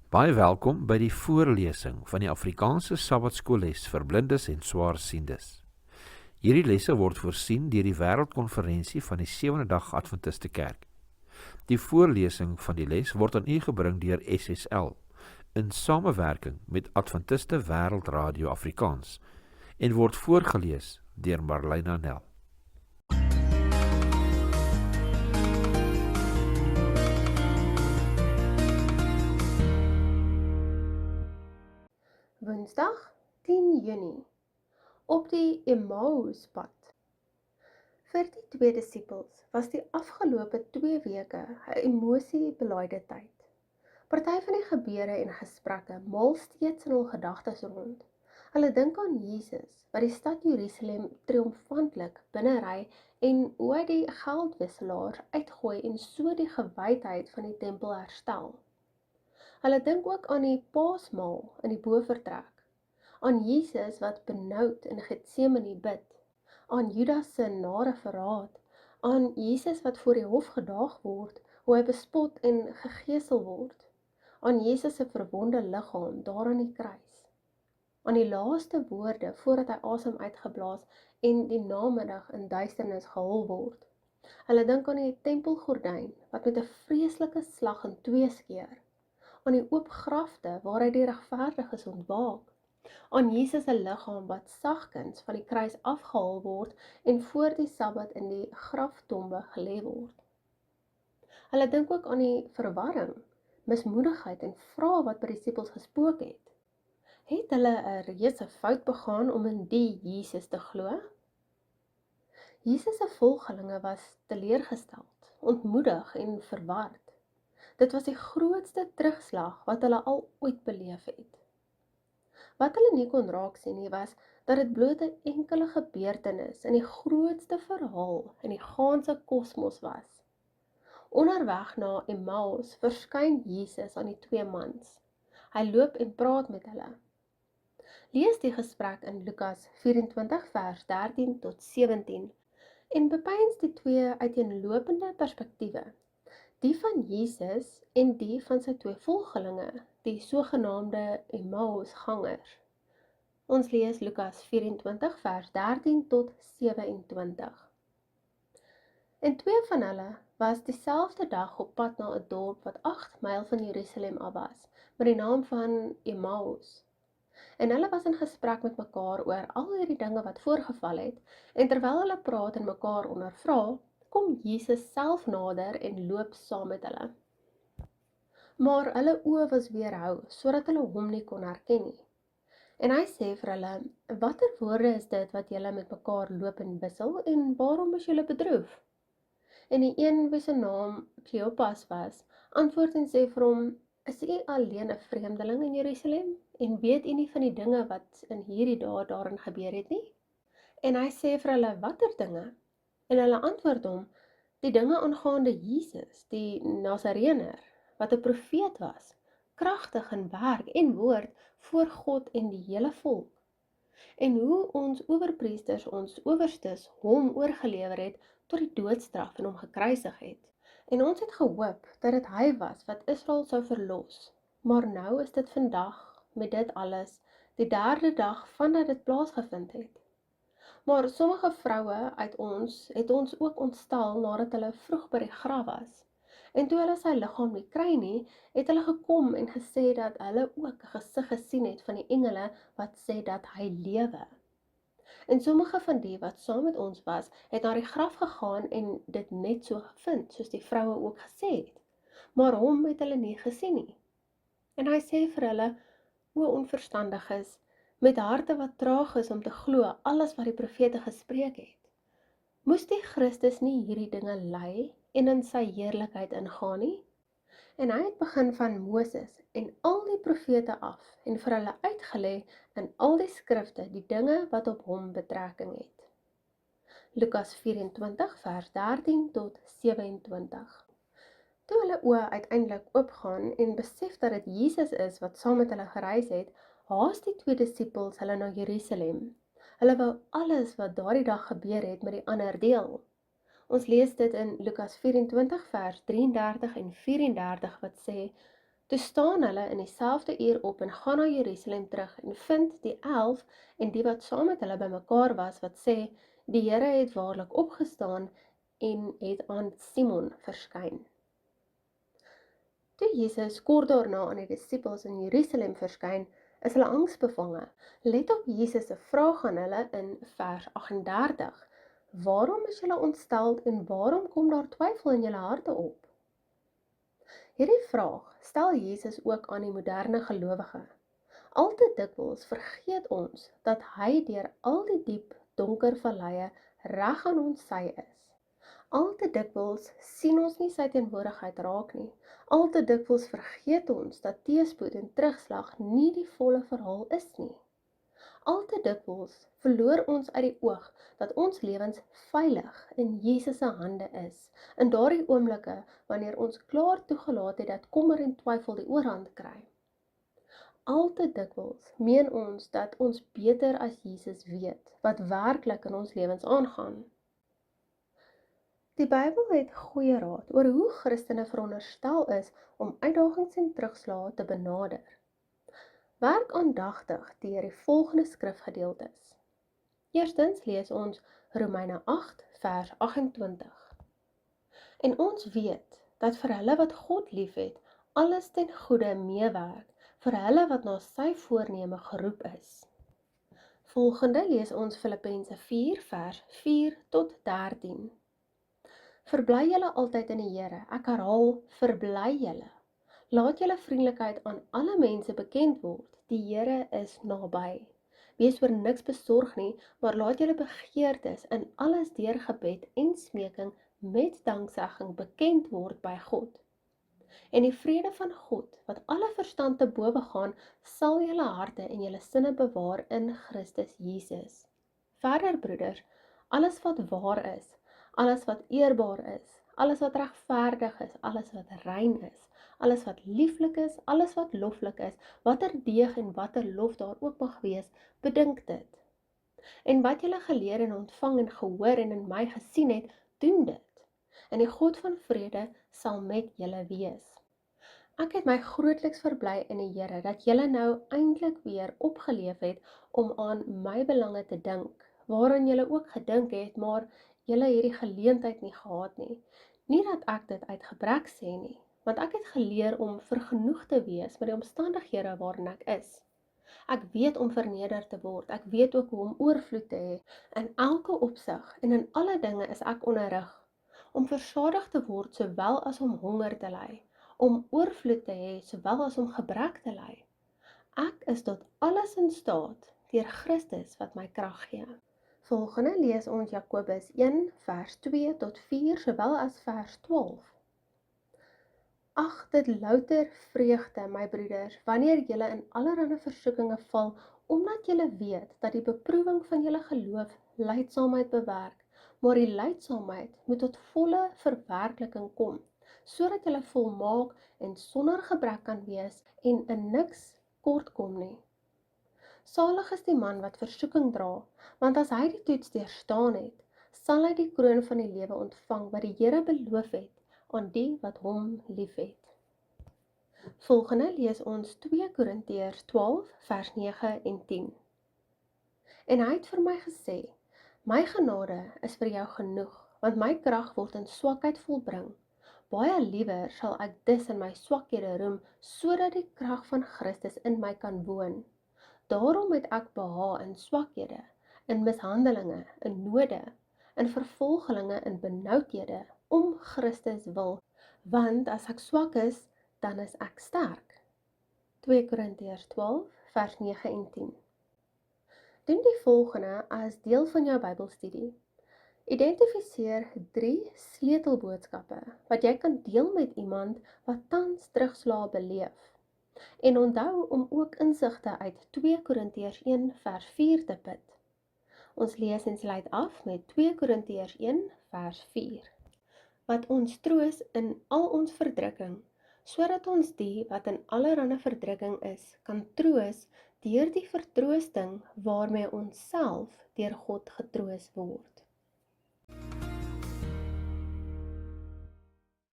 Baie welkom by die voorlesing van die Afrikaanse Sabbatskoolles vir blindes en swaarsiendes. Hierdie lesse word voorsien deur die Wêreldkonferensie van die Sewende Dag Adventiste Kerk. Die voorlesing van die les word aan u gebring deur SSL in samewerking met Adventiste Wêreldradio Afrikaans en word voorgeles deur Marlena Nel. Woensdag 10 Junie op die Emmauspad. Vir die twee disippels was die afgelope 2 weke 'n emosiebelaaide tyd. Party van die gebeure en gesprekke maal steeds in hul gedagtes rond. Hulle dink aan Jesus wat die stad Jerusalem triomfantlik binnery en hoe hy die geldwisselaars uitgooi en so die gewydheid van die tempel herstel. Hulle dink ook aan die Paasmaal in die bovertrek, aan Jesus wat benoud in Getsemane bid, aan Judas se nare verraad, aan Jesus wat voor die hof gedaag word, hoe hy bespot en gegeesel word, aan Jesus se verwonde liggaam daar aan die kruis, aan die laaste woorde voordat hy asem uitgeblaas en die namiddag in duisternis gehul word. Hulle dink aan die tempelgordyn wat met 'n vreeslike slag in twee skeur, aan die oop grafte waar hy die regverdiges ontwaak, aan Jesus se liggaam wat sagkens van die kruis afgehaal word en voor die Sabbat in die graftombe gelê word. Hulle dink ook aan die verwarring, mismoedigheid en vrae wat by die disippels gespook het. Het hulle 'n reuse fout begaan om in die Jesus te glo? Jesus se volgelinge was teleurgesteld, ontmoedig en verward. Dit was die grootste terugslag wat hulle al ooit beleef het. Wat hulle nie kon raak sien nie was dat dit bloot 'n enkele gebeurtenis in die grootste verhaal in die gaanse kosmos was. Onderweg na Emmaus verskyn Jesus aan die twee mans. Hy loop en praat met hulle. Lees die gesprek in Lukas 24 vers 13 tot 17 en bepeins die twee uiteenlopende perspektiewe. Die van Jesus en die van sy twee volgelinge, die sogenaamde Emmausgangers. Ons lees Lukas 24 vers 13 tot 27. En twee van hulle was dieselfde dag op pad na 'n dorp wat 8 myl van Jerusalem af was, met die naam van Emmaus. En hulle was in gesprek met mekaar oor al hierdie dinge wat voorgeval het, en terwyl hulle praat en mekaar ondervra, kom Jesus self nader en loop saam met hulle. Maar hulle oë was weerhou, sodat hulle hom nie kon herken nie. En hy sê vir hulle, watter woorde is dit wat julle met mekaar loop en wissel, en waarom is julle bedroef? En die een wie se naam Kleopas was, antwoord en sê vir hom, is u alleen 'n vreemdeling in Jerusalem, en weet u nie van die dinge wat in hierdie dae daarin gebeur het nie? En hy sê vir hulle, watter dinge? En hulle antwoord hom, die dinge aangaande Jesus, die Nasareëner, wat 'n profeet was, kragtig in werk en woord voor God en die hele volk. En hoe ons owerpriesters, ons owerstes, hom oorgelewer het tot die doodstraf en hom gekruisig het. En ons het gehoop dat dit hy was wat Israel sou verlos. Maar nou is dit vandag, met dit alles, die 3de dag vandat dit plaasgevind het. Maar sommige vroue uit ons het ons ook ontstal nadat hulle vroeg by die graf was. En toe hulle sy liggaam nie kry nie, het hulle gekom en gesê dat hulle ook 'n gesig gesien het van die engele wat sê dat hy lewe. En sommige van die wat saam met ons was, het na die graf gegaan en dit net so gevind, soos die vroue ook gesê het. Maar hom het hulle nie gesien nie. En hy sê vir hulle, o onverstandiges, met harte wat traag is om te glo alles wat die profete gespreek het. Moes die Christus nie hierdie dinge ly en in sy heerlikheid ingaan nie? En hy het begin van Moses en al die profete af en vir hulle uitgelê in al die skrifte die dinge wat op hom betrekking het. Lukas 24 vers 13 tot 27. Toe hulle oë uiteindelik oopgaan en besef dat dit Jesus is wat saam met hulle gereis het, haas die twee disippels hulle na Jerusalem. Hulle wou alles wat daardie dag gebeur het met die ander deel. Ons lees dit in Lukas 24 vers 33 en 34 wat sê, Toe staan hulle in dieselfde uur op en gaan na Jerusalem terug en vind die 11 en die wat saam met hulle bymekaar was, wat sê, die Here het waarlik opgestaan en het aan Simon verskyn. Toe Jesus kort daarna aan die disippels in Jerusalem verskyn, is hulle angsbevange. Let op Jesus se vraag aan hulle in vers 38. Waarom is julle ontsteld en waarom kom daar twyfel in julle harte op? Hierdie vraag stel Jesus ook aan die moderne gelowige. Al te dikwels vergeet ons dat hy deur al die diep, donker valleie reg aan ons sy is. Al te dikwels sien ons nie sy teenwoordigheid raak nie. Al te dikwels vergeet ons dat teëspoed en terugslag nie die volle verhaal is nie. Al te dikwels verloor ons uit die oog dat ons lewens veilig in Jesus se hande is, in daardie oomblikke wanneer ons klaar toegelaat het dat kommer en twyfel die oorhand kry. Al te dikwels meen ons dat ons beter as Jesus weet wat werklik in ons lewens aangaan. Die Bybel het goeie raad oor hoe Christene veronderstel is om uitdagings en terugslae te benader. Werk aandagtig deur die volgende skrifgedeeltes. Eerstens lees ons Romeine 8 vers 28. En ons weet dat vir hulle wat God liefhet, alles ten goeie meewerk, vir hulle wat na sy voorneme geroep is. Volgende lees ons Filippense 4 vers 4 tot 13. Verbly julle altyd in die Here. Ek herhaal, verbly julle. Laat julle vriendelikheid aan alle mense bekend word. Die Here is naby. Wees oor niks besorg nie, maar laat julle begeertes in alles deur gebed en smeking met danksegging bekend word by God. En die vrede van God, wat alle verstand te bowe gaan, sal julle harte en julle sinne bewaar in Christus Jesus. Verder, broeders, alles wat waar is, alles wat eerbaar is, alles wat regverdig is, alles wat rein is, alles wat lieflik is, alles wat loflik is, watter deeg en watter lof daar ook mag wees, bedink dit. En wat julle geleer en ontvang en gehoor en in my gesien het, doen dit. En die God van vrede sal met julle wees. Ek het my grootliks verbly in die Here, dat julle nou eintlik weer opgeleef het om aan my belange te dink, waaraan julle ook gedink het, maar julle het die geleentheid nie gehad nie. Nie dat ek dit uit gebrek sê nie, want ek het geleer om vergenoeg te wees met die omstandighede waarin ek is. Ek weet om verneder te word, ek weet ook hoe om oorvloed te hê. In elke opsig en in alle dinge is ek onderrig, om versadig te word sowel as om honger te ly, om oorvloed te hê sowel as om gebrek te ly. Ek is tot alles in staat deur Christus wat my krag gee. Volgende lees ons Jakobus 1 vers 2 tot 4 sowel as vers 12. Ag, dit louter vreugde, my broeders, wanneer julle in allerlei versoekinge val, omdat julle weet dat die beproewing van julle geloof lydsaamheid bewerk, maar die lydsaamheid moet tot volle verwerkliking kom, sodat julle volmaak en sonder gebrek kan wees en in niks kort kom nie. Salig is die man wat versoeking dra, want as hy die toets deurstaan het, sal hy die kroon van die lewe ontvang wat die Here beloof het aan die wat hom liefhet. Volgende lees ons 2 Korintiërs 12 vers 9 en 10. En hy het vir my gesê, my genade is vir jou genoeg, want my krag word in swakheid volbring. Baie liewer sal ek dus in my swakhede roem, sodat die krag van Christus in my kan woon. Daarom het ek behae in swakhede, in mishandelinge, in node, in vervolgelinge, in benoudhede, om Christus wil, want as ek swak is, dan is ek sterk. 2 Korintiërs 12 vers 9 en 10. Doen die volgende as deel van jou Bybelstudie. Identifiseer 3 sleutelboodskappe wat jy kan deel met iemand wat tans terugslae beleef. En onthou om ook insigte uit 2 Korintiërs 1 vers 4 te put. Ons lees en sluit af met 2 Korintiërs 1 vers 4. Wat ons troos in al ons verdrukking, sodat ons die wat in allerlei verdrukking is, kan troos deur die vertroosting waarmee ons self deur God getroos word.